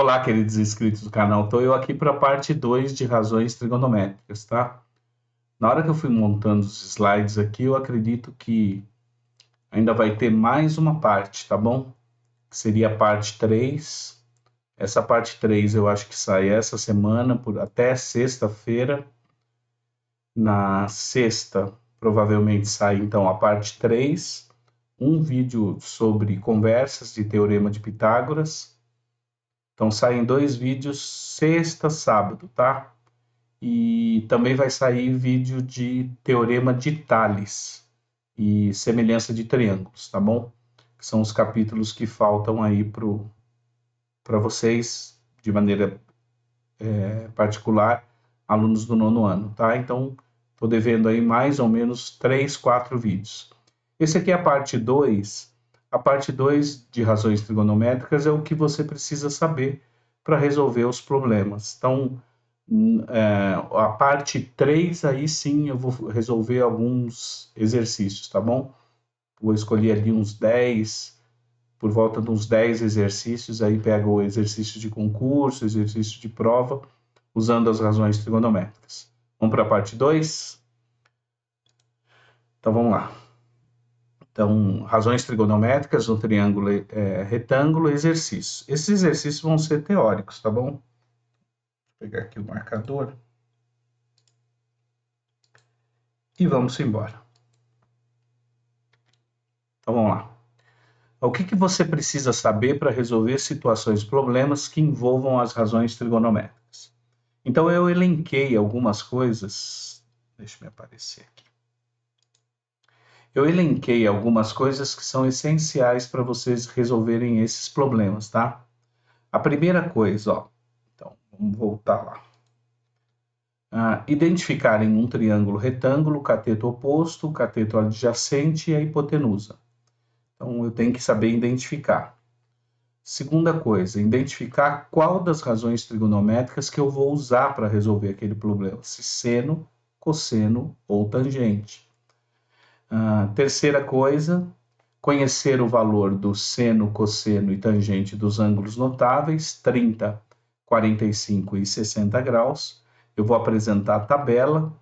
Olá, queridos inscritos do canal. Estou eu aqui para a parte 2 de razões trigonométricas, tá? Na hora que eu fui montando os slides aqui, eu acredito que ainda vai ter mais uma parte, tá bom? Que seria a parte 3. Essa parte 3 eu acho que sai essa semana, até sexta-feira. Na sexta, provavelmente sai então a parte 3, um vídeo sobre conversas de Teorema de Pitágoras. Então saem 2 vídeos sexta, sábado, tá? E também vai sair vídeo de Teorema de Tales e semelhança de triângulos, tá bom? Que são os capítulos que faltam aí para vocês, de maneira particular, alunos do 9º ano, tá? Então, estou devendo aí mais ou menos 3, 4 vídeos. Esse aqui é a parte 2. A parte 2 de razões trigonométricas é o que você precisa saber para resolver os problemas. Então, a parte 3, aí sim eu vou resolver alguns exercícios, tá bom? Vou escolher ali uns 10, por volta de uns 10 exercícios, aí pego o exercício de concurso, exercício de prova, usando as razões trigonométricas. Vamos para a parte 2? Então vamos lá. Então, razões trigonométricas no triângulo retângulo, exercícios. Esses exercícios vão ser teóricos, tá bom? Vou pegar aqui o marcador. E vamos embora. Então vamos lá. O que você precisa saber para resolver situações e problemas que envolvam as razões trigonométricas? Então eu elenquei algumas coisas. Deixa eu aparecer aqui. Eu elenquei algumas coisas que são essenciais para vocês resolverem esses problemas, tá? A primeira coisa, ó. Então, vamos voltar lá. Identificarem um triângulo retângulo, cateto oposto, cateto adjacente e a hipotenusa. Então, eu tenho que saber identificar. Segunda coisa, identificar qual das razões trigonométricas que eu vou usar para resolver aquele problema, se seno, cosseno ou tangente. Terceira coisa, conhecer o valor do seno, cosseno e tangente dos ângulos notáveis, 30, 45 e 60 graus. Eu vou apresentar a tabela,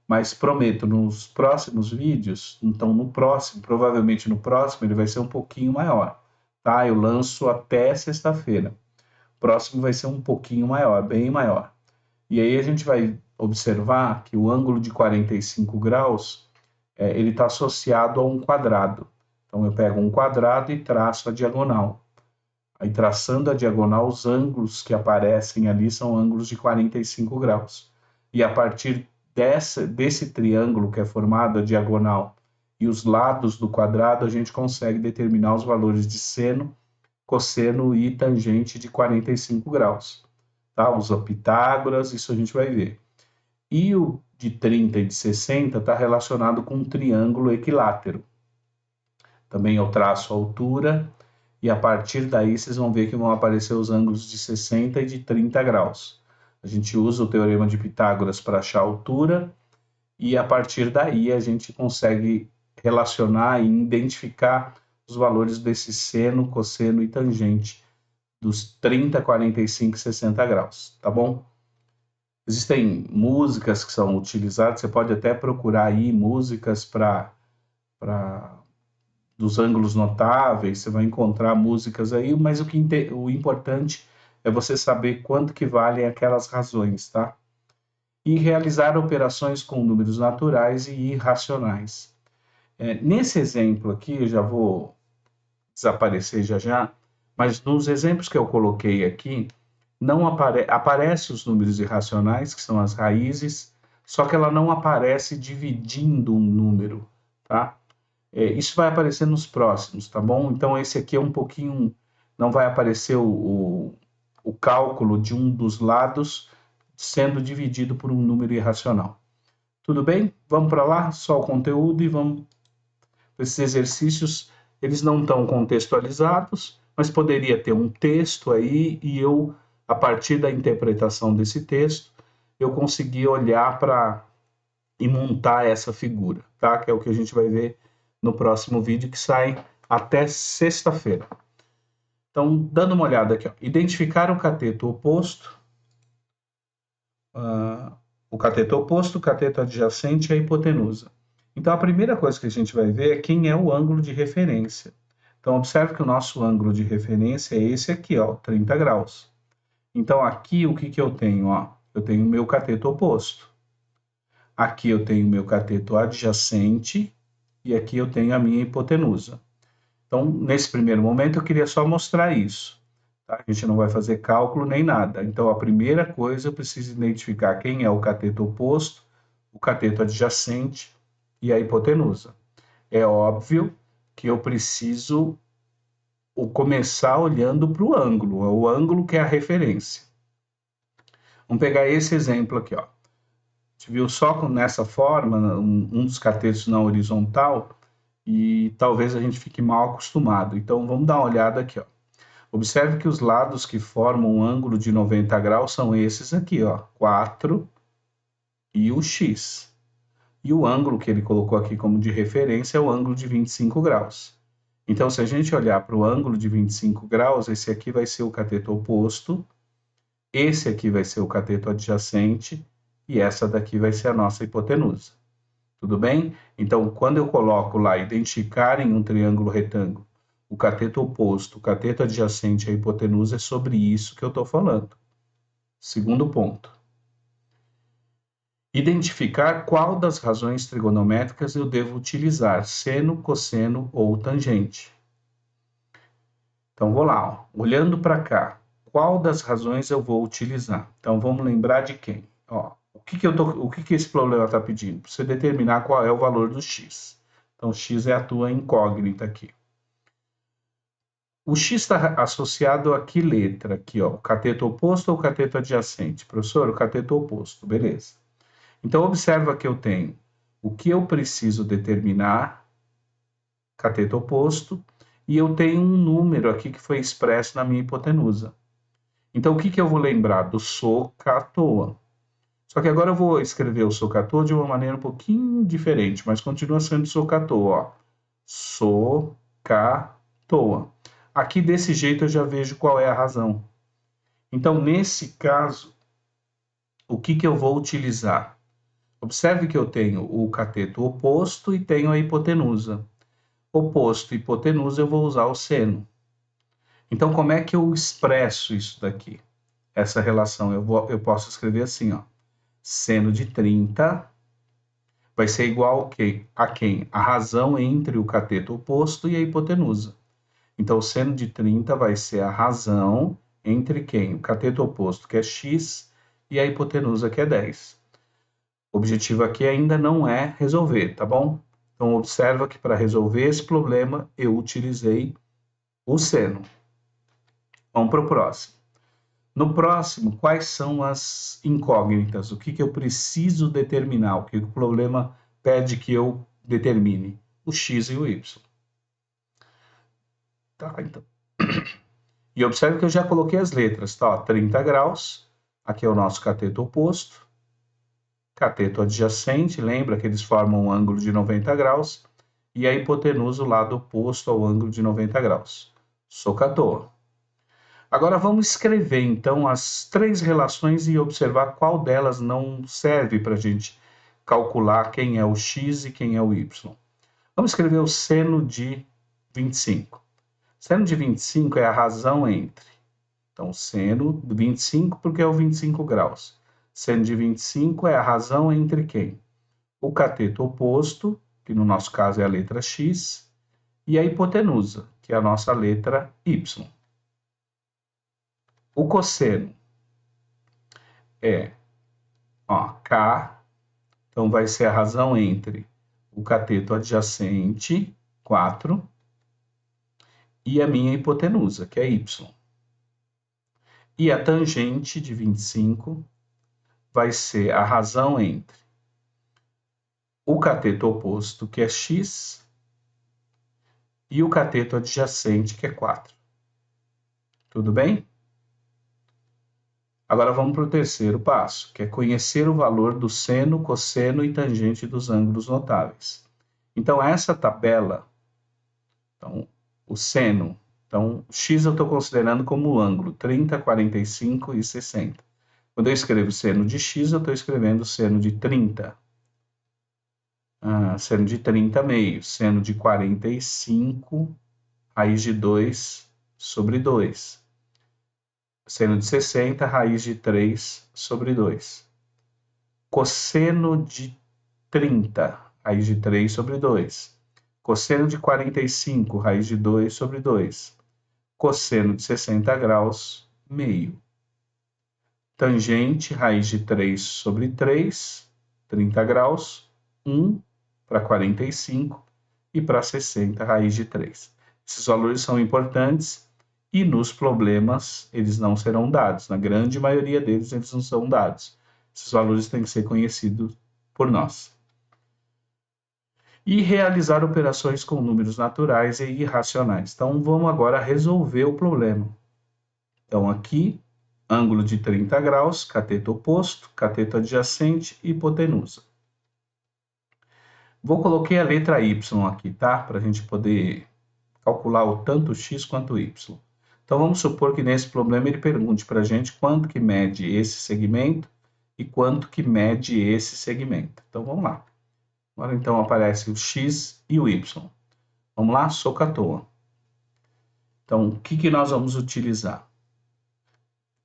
mas prometo, nos próximos vídeos, então provavelmente no próximo, ele vai ser um pouquinho maior, tá? Eu lanço até sexta-feira. O próximo vai ser um pouquinho maior, bem maior. E aí a gente vai observar que o ângulo de 45 graus, ele está associado a um quadrado. Então eu pego um quadrado e traço a diagonal. Aí traçando a diagonal, os ângulos que aparecem ali são ângulos de 45 graus. E a partir desse triângulo que é formado a diagonal e os lados do quadrado, a gente consegue determinar os valores de seno, cosseno e tangente de 45 graus. Tá? Usa Pitágoras, isso a gente vai ver. E o de 30 e de 60 está relacionado com um triângulo equilátero. Também eu traço a altura e a partir daí vocês vão ver que vão aparecer os ângulos de 60 e de 30 graus. A gente usa o Teorema de Pitágoras para achar a altura e a partir daí a gente consegue relacionar e identificar os valores desse seno, cosseno e tangente dos 30, 45 e 60 graus, tá bom? Existem músicas que são utilizadas, você pode até procurar aí músicas dos ângulos notáveis, você vai encontrar músicas aí, mas o importante é você saber quanto que valem aquelas razões, tá? E realizar operações com números naturais e irracionais. Nesse exemplo aqui, eu já vou desaparecer já, mas nos exemplos que eu coloquei aqui, não aparece os números irracionais, que são as raízes, só que ela não aparece dividindo um número, tá? Isso vai aparecer nos próximos, tá bom? Então esse aqui é um pouquinho, não vai aparecer o cálculo de um dos lados sendo dividido por um número irracional. Tudo bem? Vamos para lá, só o conteúdo e vamos. Esses exercícios, eles não estão contextualizados, mas poderia ter um texto aí e eu, a partir da interpretação desse texto, eu consegui olhar para e montar essa figura, tá? Que é o que a gente vai ver no próximo vídeo, que sai até sexta-feira. Então, dando uma olhada aqui, ó. Identificar o cateto oposto, o cateto adjacente e a hipotenusa. Então, a primeira coisa que a gente vai ver é quem é o ângulo de referência. Então, observe que o nosso ângulo de referência é esse aqui, ó, 30 graus. Então, aqui, o que que eu tenho? Ó? Eu tenho o meu cateto oposto. Aqui eu tenho o meu cateto adjacente e aqui eu tenho a minha hipotenusa. Então, nesse primeiro momento, eu queria só mostrar isso. Tá? A gente não vai fazer cálculo nem nada. Então, a primeira coisa, eu preciso identificar quem é o cateto oposto, o cateto adjacente e a hipotenusa. É óbvio que eu preciso começar olhando para o ângulo que é a referência. Vamos pegar esse exemplo aqui, ó. A gente viu só nessa forma, um dos catetos na horizontal, e talvez a gente fique mal acostumado. Então, vamos dar uma olhada aqui, ó. Observe que os lados que formam um ângulo de 90 graus são esses aqui, ó, 4 e o X. E o ângulo que ele colocou aqui como de referência é o ângulo de 25 graus. Então, se a gente olhar para o ângulo de 25 graus, esse aqui vai ser o cateto oposto, esse aqui vai ser o cateto adjacente e essa daqui vai ser a nossa hipotenusa. Tudo bem? Então, quando eu coloco lá, identificar em um triângulo retângulo o cateto oposto, o cateto adjacente e a hipotenusa, é sobre isso que eu estou falando. Segundo ponto. Identificar qual das razões trigonométricas eu devo utilizar, seno, cosseno ou tangente. Então, vou lá, ó. Olhando para cá, qual das razões eu vou utilizar? Então, vamos lembrar de quem? Ó, o que esse problema está pedindo? Para você determinar qual é o valor do x. Então, x é a tua incógnita aqui. O x está associado a que letra? Aqui, ó, o cateto oposto ou o cateto adjacente? Professor, o cateto oposto, beleza. Então, observa que eu tenho o que eu preciso determinar, cateto oposto, e eu tenho um número aqui que foi expresso na minha hipotenusa. Então, o que eu vou lembrar? Do SOHCAHTOA. Só que agora eu vou escrever o SOHCAHTOA de uma maneira um pouquinho diferente, mas continua sendo SOHCAHTOA. SOHCAHTOA. Aqui, desse jeito, eu já vejo qual é a razão. Então, nesse caso, o que eu vou utilizar? Observe que eu tenho o cateto oposto e tenho a hipotenusa. Oposto e hipotenusa, eu vou usar o seno. Então, como é que eu expresso isso daqui? Essa relação, eu posso escrever assim, ó. Seno de 30 vai ser igual a quem? A razão entre o cateto oposto e a hipotenusa. Então, o seno de 30 vai ser a razão entre quem? O cateto oposto, que é x, e a hipotenusa, que é 10. O objetivo aqui ainda não é resolver, tá bom? Então, observa que para resolver esse problema, eu utilizei o seno. Vamos para o próximo. No próximo, quais são as incógnitas? O que eu preciso determinar? O que o problema pede que eu determine? O x e o y. Tá, então. E observe que eu já coloquei as letras, tá? 30 graus, aqui é o nosso cateto oposto. Cateto adjacente, lembra que eles formam um ângulo de 90 graus. E a hipotenusa, o lado oposto ao ângulo de 90 graus. SOHCAHTOA. Agora vamos escrever, então, as três relações e observar qual delas não serve para a gente calcular quem é o x e quem é o y. Vamos escrever o seno de 25. Seno de 25 é a razão entre. Então, seno de 25, porque é o 25 graus. Seno de 25 é a razão entre quem? O cateto oposto, que no nosso caso é a letra x, e a hipotenusa, que é a nossa letra y. O cosseno é K, então vai ser a razão entre o cateto adjacente, 4, e a minha hipotenusa, que é y. E a tangente de 25 vai ser a razão entre o cateto oposto, que é x, e o cateto adjacente, que é 4. Tudo bem? Agora vamos para o terceiro passo, que é conhecer o valor do seno, cosseno e tangente dos ângulos notáveis. Então, essa tabela, então, o seno Então, x eu estou considerando como ângulo, 30, 45 e 60. Quando eu escrevo seno de x, eu estou escrevendo seno de 30. Seno de 30 meio, seno de 45, raiz de 2 sobre 2. Seno de 60, raiz de 3 sobre 2. Cosseno de 30, raiz de 3 sobre 2. Cosseno de 45, raiz de 2 sobre 2. Cosseno de 60 graus, meio. Tangente, raiz de 3 sobre 3, 30 graus, 1 para 45 e para 60, raiz de 3. Esses valores são importantes e nos problemas eles não serão dados. Na grande maioria deles eles não são dados. Esses valores têm que ser conhecidos por nós. E realizar operações com números naturais e irracionais. Então, vamos agora resolver o problema. Então, aqui, ângulo de 30 graus, cateto oposto, cateto adjacente e hipotenusa. Coloquei a letra Y aqui, tá? Para a gente poder calcular o tanto x quanto y. Então, vamos supor que nesse problema ele pergunte para a gente quanto que mede esse segmento e quanto que mede esse segmento. Então, vamos lá. Agora, então, aparece o x e o y. Vamos lá? Soco à toa. Então, o que nós vamos utilizar?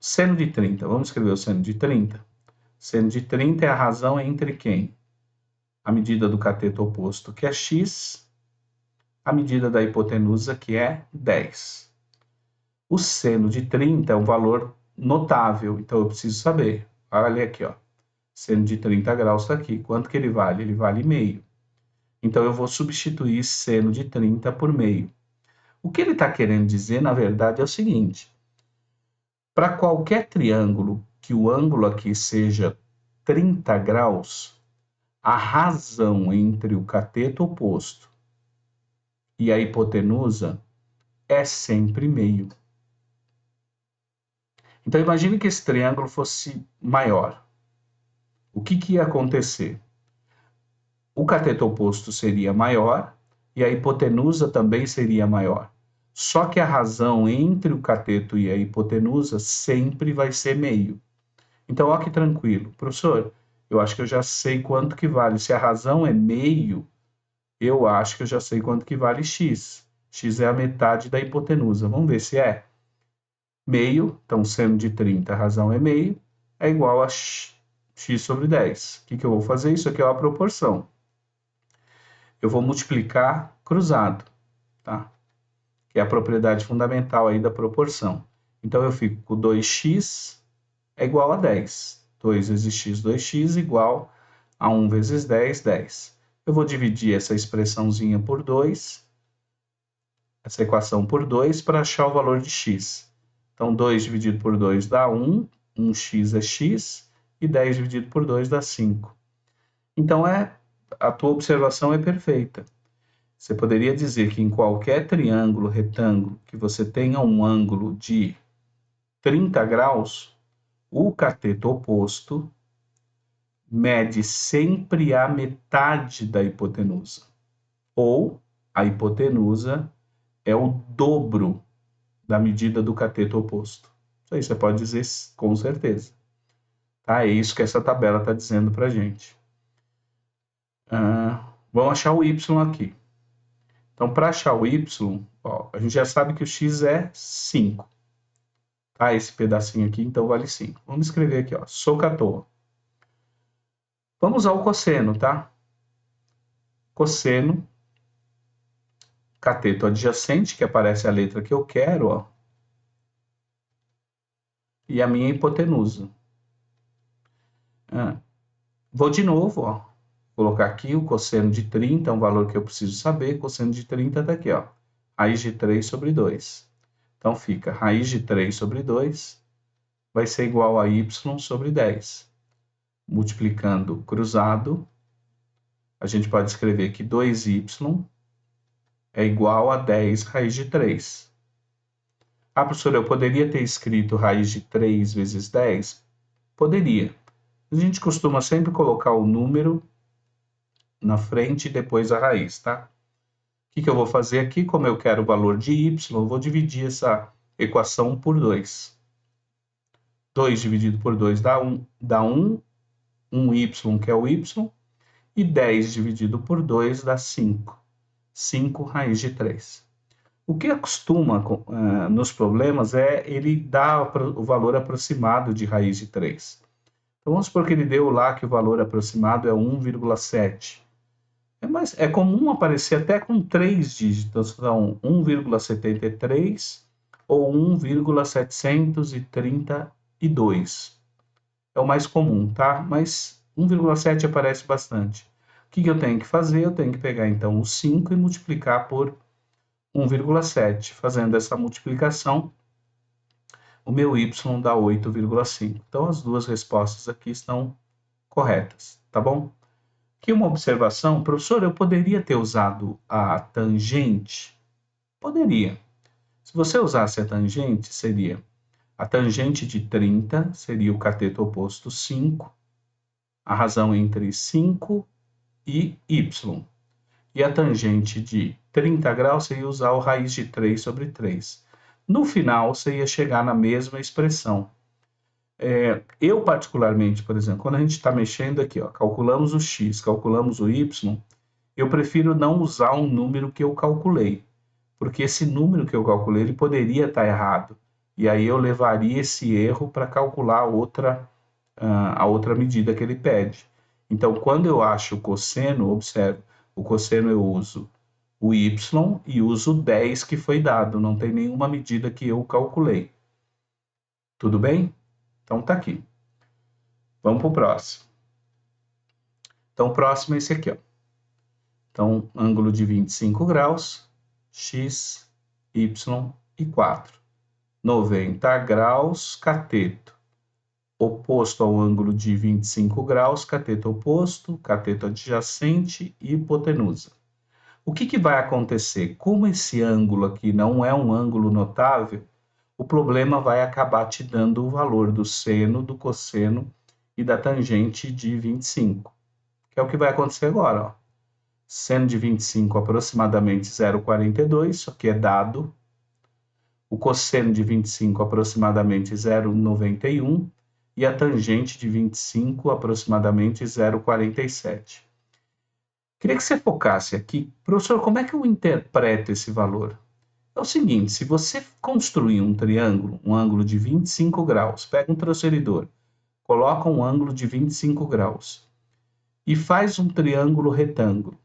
Seno de 30. Vamos escrever o seno de 30? Seno de 30 é a razão entre quem? A medida do cateto oposto, que é x, a medida da hipotenusa, que é 10. O seno de 30 é um valor notável, então eu preciso saber. Olha aqui, ó. Seno de 30 graus está aqui. Quanto que ele vale? Ele vale meio. Então, eu vou substituir seno de 30 por meio. O que ele está querendo dizer, na verdade, é o seguinte. Para qualquer triângulo que o ângulo aqui seja 30 graus, a razão entre o cateto oposto e a hipotenusa é sempre meio. Então, imagine que esse triângulo fosse maior. O que ia acontecer? O cateto oposto seria maior e a hipotenusa também seria maior. Só que a razão entre o cateto e a hipotenusa sempre vai ser meio. Então, olha que tranquilo. Professor, eu acho que eu já sei quanto que vale. Se a razão é meio, eu acho que eu já sei quanto que vale x. X é a metade da hipotenusa. Vamos ver se é. Meio, então seno de 30, a razão é meio, é igual a x sobre 10. O que eu vou fazer? Isso aqui é uma proporção. Eu vou multiplicar cruzado, tá? Que é a propriedade fundamental aí da proporção. Então, eu fico com 2x é igual a 10. 2 vezes x, 2x, igual a 1 vezes 10, 10. Eu vou dividir essa expressãozinha por 2, essa equação por 2, para achar o valor de x. Então, 2 dividido por 2 dá 1, 1x é x, e 10 dividido por 2 dá 5. Então, a tua observação é perfeita. Você poderia dizer que em qualquer triângulo retângulo que você tenha um ângulo de 30 graus, o cateto oposto mede sempre a metade da hipotenusa. Ou a hipotenusa é o dobro da medida do cateto oposto. Isso aí você pode dizer com certeza. Tá? É isso que essa tabela está dizendo para a gente. Vamos achar o y aqui. Então, para achar o y, ó, a gente já sabe que o x é 5. Tá? Esse pedacinho aqui, então, vale 5. Vamos escrever aqui, ó, soco à toa. Vamos ao cosseno, tá? Cosseno, cateto adjacente, que aparece a letra que eu quero, ó, e a minha hipotenusa. Vou de novo, ó, colocar aqui o cosseno de 30, é um valor que eu preciso saber. Cosseno de 30 está aqui, ó, raiz de 3 sobre 2. Então, fica raiz de 3 sobre 2 vai ser igual a y sobre 10. Multiplicando cruzado, a gente pode escrever que 2y é igual a 10 raiz de 3. Ah, professor, eu poderia ter escrito raiz de 3 vezes 10? Poderia. A gente costuma sempre colocar o número na frente e depois a raiz, tá? O que eu vou fazer aqui? Como eu quero o valor de y, eu vou dividir essa equação por 2. 2 dividido por 2 dá 1, 1y, que é o y, e 10 dividido por 2 dá 5. 5 raiz de 3. O que acostuma nos problemas é ele dar o valor aproximado de raiz de 3. Então, vamos supor que ele deu lá que o valor aproximado é 1,7. Mas é comum aparecer até com 3 dígitos, então 1,73 ou 1,732. É o mais comum, tá? Mas 1,7 aparece bastante. O que eu tenho que fazer? Eu tenho que pegar então o 5 e multiplicar por 1,7. Fazendo essa multiplicação, o meu y dá 8,5. Então as duas respostas aqui estão corretas, tá bom? Aqui uma observação, professor, eu poderia ter usado a tangente? Poderia. Se você usasse a tangente, seria a tangente de 30, seria o cateto oposto 5, a razão entre 5 e y. E a tangente de 30 graus seria usar o raiz de 3 sobre 3. No final, você ia chegar na mesma expressão. Eu, particularmente, por exemplo, quando a gente está mexendo aqui, ó, calculamos o x, calculamos o y, eu prefiro não usar um número que eu calculei, porque esse número que eu calculei ele poderia estar errado, e aí eu levaria esse erro para calcular a outra medida que ele pede. Então, quando eu acho o cosseno, observe, o cosseno eu uso o y e uso 10 que foi dado, não tem nenhuma medida que eu calculei. Tudo bem? Então tá aqui. Vamos para o próximo. Então o próximo é esse aqui, ó. Então, ângulo de 25 graus, x, y e 4. 90 graus, cateto. Oposto ao ângulo de 25 graus, cateto oposto, cateto adjacente e hipotenusa. O que vai acontecer? Como esse ângulo aqui não é um ângulo notável, o problema vai acabar te dando o valor do seno, do cosseno e da tangente de 25, que é o que vai acontecer agora, ó. Seno de 25 aproximadamente 0,42, isso aqui é dado. O cosseno de 25 aproximadamente 0,91 e a tangente de 25 aproximadamente 0,47. Queria que você focasse aqui, professor, como é que eu interpreto esse valor? É o seguinte, se você construir um triângulo, um ângulo de 25 graus, pega um transferidor, coloca um ângulo de 25 graus e faz um triângulo retângulo.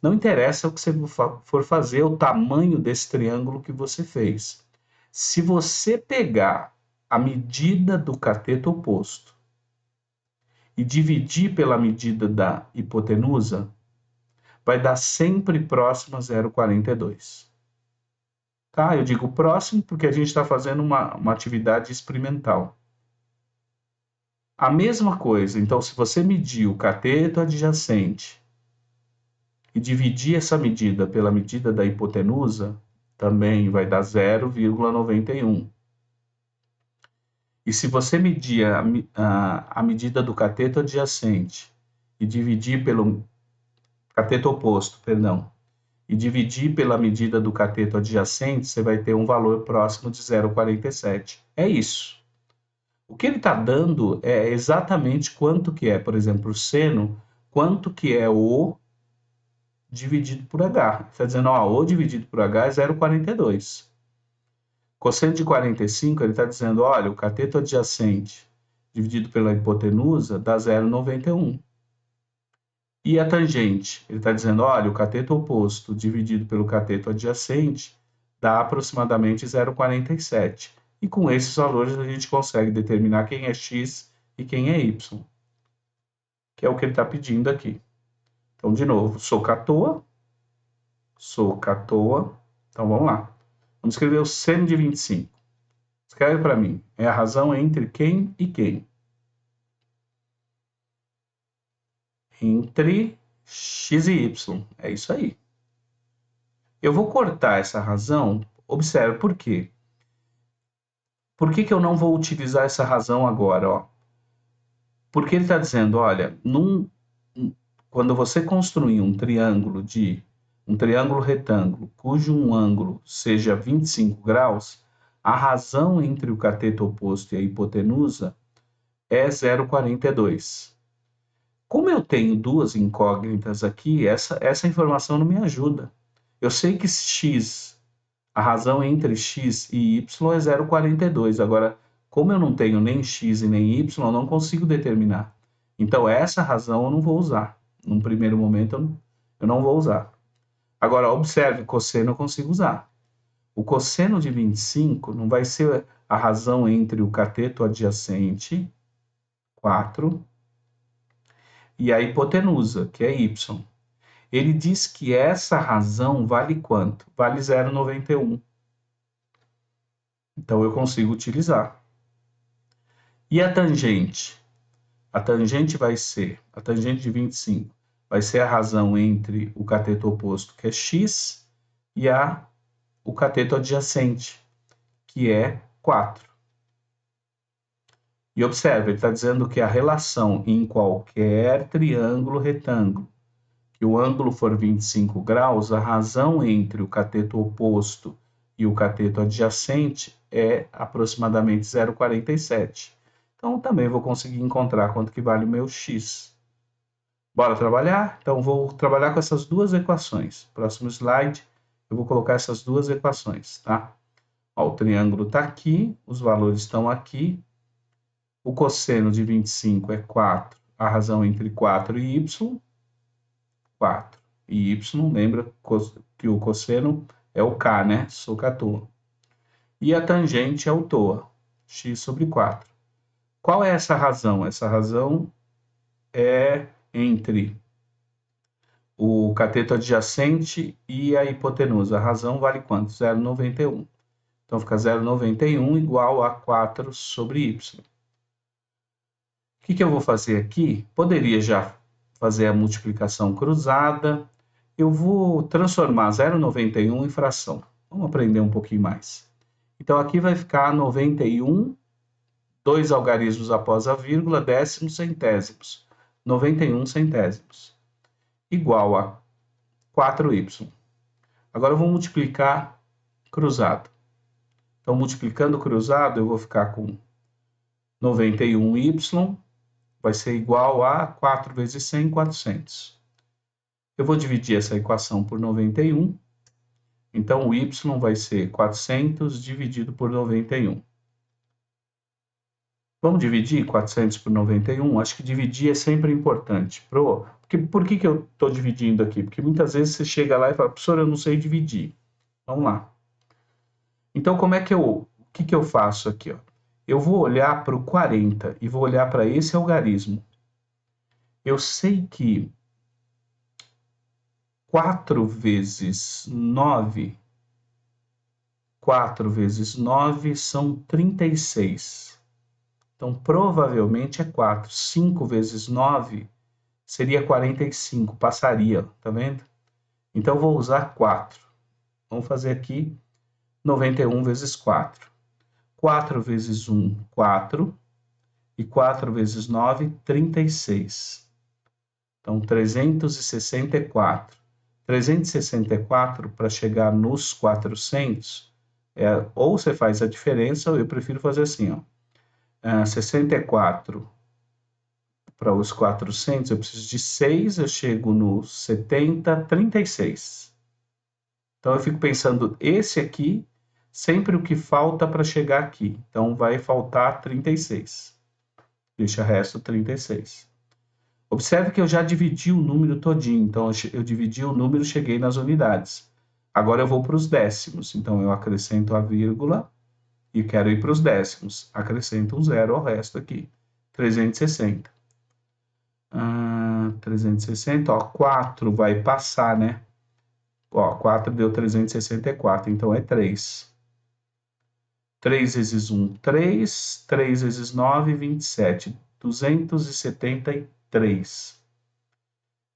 Não interessa o que você for fazer, o tamanho desse triângulo que você fez. Se você pegar a medida do cateto oposto e dividir pela medida da hipotenusa, vai dar sempre próximo a 0,42. Tá? Eu digo próximo porque a gente está fazendo uma atividade experimental. A mesma coisa, então, se você medir o cateto adjacente e dividir essa medida pela medida da hipotenusa, também vai dar 0,91. E se você medir a medida do cateto adjacente e dividir pelo cateto oposto, perdão, e dividir pela medida do cateto adjacente, você vai ter um valor próximo de 0,47. É isso. O que ele está dando é exatamente quanto que é, por exemplo, o seno, quanto que é O dividido por H. Está dizendo, ó, O dividido por H é 0,42. Cosseno de 45, ele está dizendo, olha, o cateto adjacente dividido pela hipotenusa dá 0,91. E a tangente, ele está dizendo, olha, o cateto oposto dividido pelo cateto adjacente dá aproximadamente 0,47. E com esses valores a gente consegue determinar quem é x e quem é y, que é o que ele está pedindo aqui. Então, de novo, socatoa. Então, vamos lá. Vamos escrever o seno de 25. Escreve para mim. É a razão entre quem e quem? Entre x e y. É isso aí. Eu vou cortar essa razão. Observe por quê. Por que eu não vou utilizar essa razão agora? Ó? Porque ele está dizendo, olha, quando você construir um triângulo de um triângulo retângulo, cujo um ângulo seja 25 graus, a razão entre o cateto oposto e a hipotenusa é 0,42. Como eu tenho duas incógnitas aqui, essa informação não me ajuda. Eu sei que x, a razão entre x e y é 0,42. Agora, como eu não tenho nem x e nem y, eu não consigo determinar. Então, essa razão eu não vou usar. Num primeiro momento, eu não vou usar. Agora, observe, cosseno eu consigo usar. O cosseno de 25 não vai ser a razão entre o cateto adjacente, 4, e a hipotenusa, que é y. Ele diz que essa razão vale quanto? Vale 0,91. Então, eu consigo utilizar. E a tangente? A tangente vai ser, a tangente de 25, vai ser a razão entre o cateto oposto, que é x, e o cateto adjacente, que é 4. E observe, ele está dizendo que a relação em qualquer triângulo retângulo, que o ângulo for 25 graus, a razão entre o cateto oposto e o cateto adjacente é aproximadamente 0,47. Então, também vou conseguir encontrar quanto que vale o meu x. Bora trabalhar? Então, vou trabalhar com essas duas equações. Próximo slide, eu vou colocar essas duas equações, tá? Ó, o triângulo está aqui, os valores estão aqui. O cosseno de 25 é 4, a razão entre 4 e y, 4. E y, lembra que o cosseno é o k, né? Socator. E a tangente é o TOA, x sobre 4. Qual é essa razão? Essa razão é entre o cateto adjacente e a hipotenusa. A razão vale quanto? 0,91. Então, fica 0,91 igual a 4 sobre y. O que eu vou fazer aqui? Poderia já fazer a multiplicação cruzada. Eu vou transformar 0,91 em fração. Vamos aprender um pouquinho mais. Então, aqui vai ficar 91, 2 algarismos após a vírgula, décimos, centésimos. 91 centésimos. Igual a 4y. Agora eu vou multiplicar cruzado. Então, multiplicando cruzado, eu vou ficar com 91y, vai ser igual a 4 vezes 100, 400. Eu vou dividir essa equação por 91. Então, o y vai ser 400 dividido por 91. Vamos dividir 400 por 91? Acho que dividir é sempre importante. Por que eu estou dividindo aqui? Porque muitas vezes você chega lá e fala, professor, eu não sei dividir. Vamos lá. Então, o que eu faço aqui? Ó? Eu vou olhar para o 40 e vou olhar para esse algarismo. Eu sei que 4 vezes 9 são 36. Então, provavelmente é 4. 5 vezes 9 seria 45, passaria, tá vendo? Então, eu vou usar 4. Vamos fazer aqui 91 vezes 4. 4 vezes 1, 4. E 4 vezes 9, 36. Então, 364. 364, para chegar nos 400, ou você faz a diferença, ou eu prefiro fazer assim, ó. 64 para os 400, eu preciso de 6, eu chego no 70, 36. Então, eu fico pensando, esse aqui, sempre o que falta para chegar aqui. Então, vai faltar 36. Deixa resto 36. Observe que eu já dividi o número todinho. Então, eu dividi o número, cheguei nas unidades. Agora, eu vou para os décimos. Então, eu acrescento a vírgula e quero ir para os décimos. Acrescento um zero ao resto aqui. 360. 360, ó, 4 vai passar, né? Ó, 4 deu 364, então é 3. 3 vezes 1, 3. 3 vezes 9, 27. 273.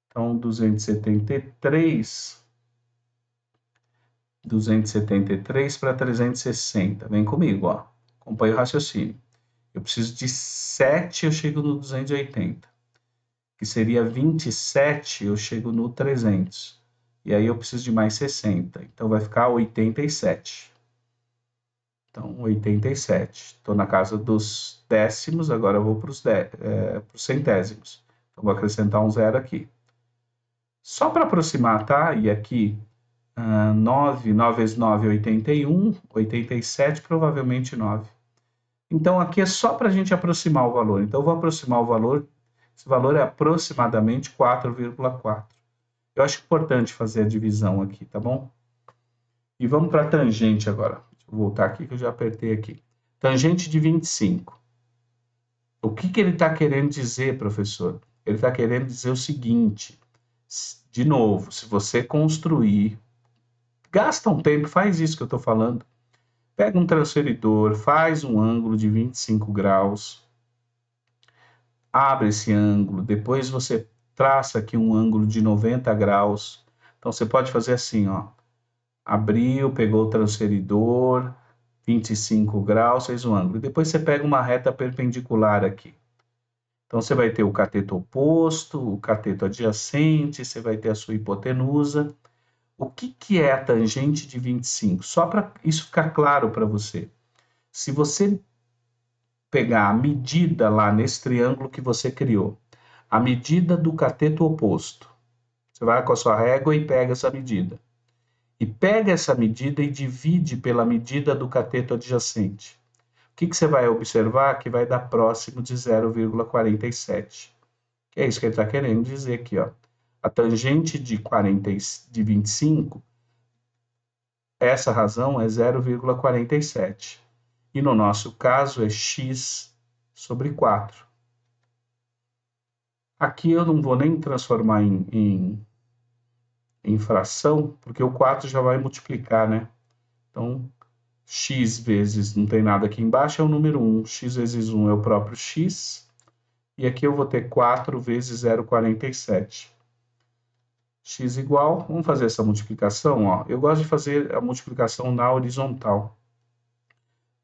Então, 273 para 360. Vem comigo, ó. Acompanha o raciocínio. Eu preciso de 7, eu chego no 280. Que seria 27, eu chego no 300. e aí eu preciso de mais 60. Então vai ficar 87. Então, 87. Estou na casa dos décimos, agora eu vou para os centésimos. Então, vou acrescentar um zero aqui. Só para aproximar, tá? E aqui, 9 vezes 9 é 81, 87, provavelmente 9. Então, aqui é só para a gente aproximar o valor. Então, eu vou aproximar o valor. Esse valor é aproximadamente 4,4. Eu acho importante fazer a divisão aqui, tá bom? E vamos para a tangente agora. Deixa eu voltar aqui que eu já apertei aqui. Tangente de 25. O que ele está querendo dizer, professor? Ele está querendo dizer o seguinte. De novo, se você construir, gasta um tempo, faz isso que eu estou falando. Pega um transferidor, faz um ângulo de 25 graus, abre esse ângulo, depois você traça aqui um ângulo de 90 graus. Então, você pode fazer assim, ó. Abriu, pegou o transferidor, 25 graus, fez um ângulo. Depois você pega uma reta perpendicular aqui. Então, você vai ter o cateto oposto, o cateto adjacente, você vai ter a sua hipotenusa. O que é a tangente de 25? Só para isso ficar claro para você. Se você pegar a medida lá nesse triângulo que você criou, a medida do cateto oposto, você vai com a sua régua e pega essa medida. E pega essa medida e divide pela medida do cateto adjacente. O que você vai observar? Que vai dar próximo de 0,47. É isso que ele está querendo dizer aqui, ó. A tangente de 25, essa razão é 0,47. E no nosso caso é x sobre 4. Aqui eu não vou nem transformar em fração, porque o 4 já vai multiplicar, né? Então, x vezes, não tem nada aqui embaixo, é o número 1. X vezes 1 é o próprio x. E aqui eu vou ter 4 vezes 0,47. X igual, vamos fazer essa multiplicação, ó. Eu gosto de fazer a multiplicação na horizontal.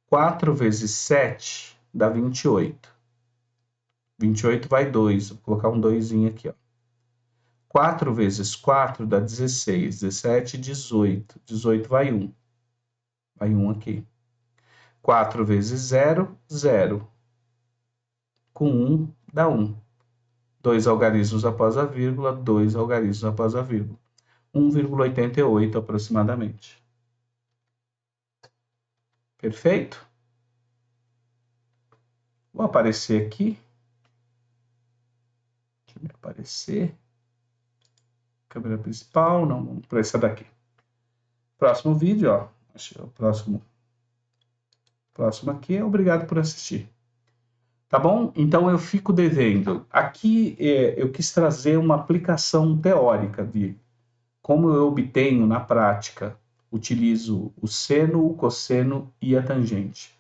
4 vezes 7 dá 28. 28 vai 2, vou colocar um 2 aqui, ó. 4 vezes 4 dá 16, 17, 18. 18 vai 1. Vai 1 aqui. 4 vezes 0, 0. Com 1 dá 1. 2 algarismos após a vírgula, 2 algarismos após a vírgula. 1,88 aproximadamente. Perfeito? Vou aparecer aqui. Deixa eu aparecer. Câmera principal, não, vamos para essa daqui. Próximo vídeo, ó. Acho que é o próximo aqui. Obrigado por assistir. Tá bom? Então eu fico devendo. Aqui eu quis trazer uma aplicação teórica de como eu obtenho na prática, utilizo o seno, o cosseno e a tangente.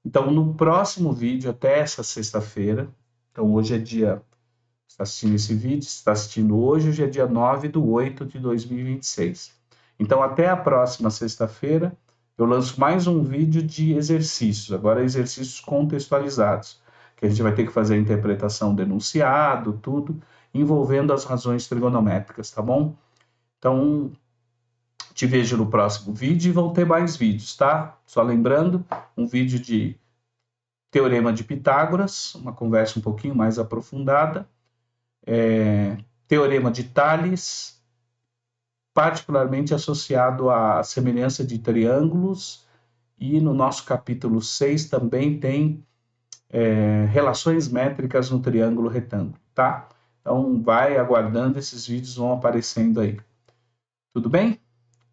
Então no próximo vídeo, até essa sexta-feira, então hoje é dia, você está assistindo esse vídeo, você está assistindo hoje é dia 9/8/2026. Então até a próxima sexta-feira, eu lanço mais um vídeo de exercícios, agora exercícios contextualizados, que a gente vai ter que fazer a interpretação do enunciado, tudo, envolvendo as razões trigonométricas, tá bom? Então, te vejo no próximo vídeo e vão ter mais vídeos, tá? Só lembrando, um vídeo de Teorema de Pitágoras, uma conversa um pouquinho mais aprofundada, Teorema de Tales, particularmente associado à semelhança de triângulos, e no nosso capítulo 6 também tem relações métricas no triângulo retângulo, tá? Então, vai aguardando, esses vídeos vão aparecendo aí. Tudo bem?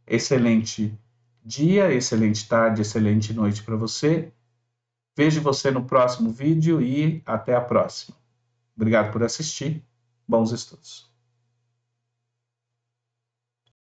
Excelente dia, excelente tarde, excelente noite para você. Vejo você no próximo vídeo e até a próxima. Obrigado por assistir. Bons estudos.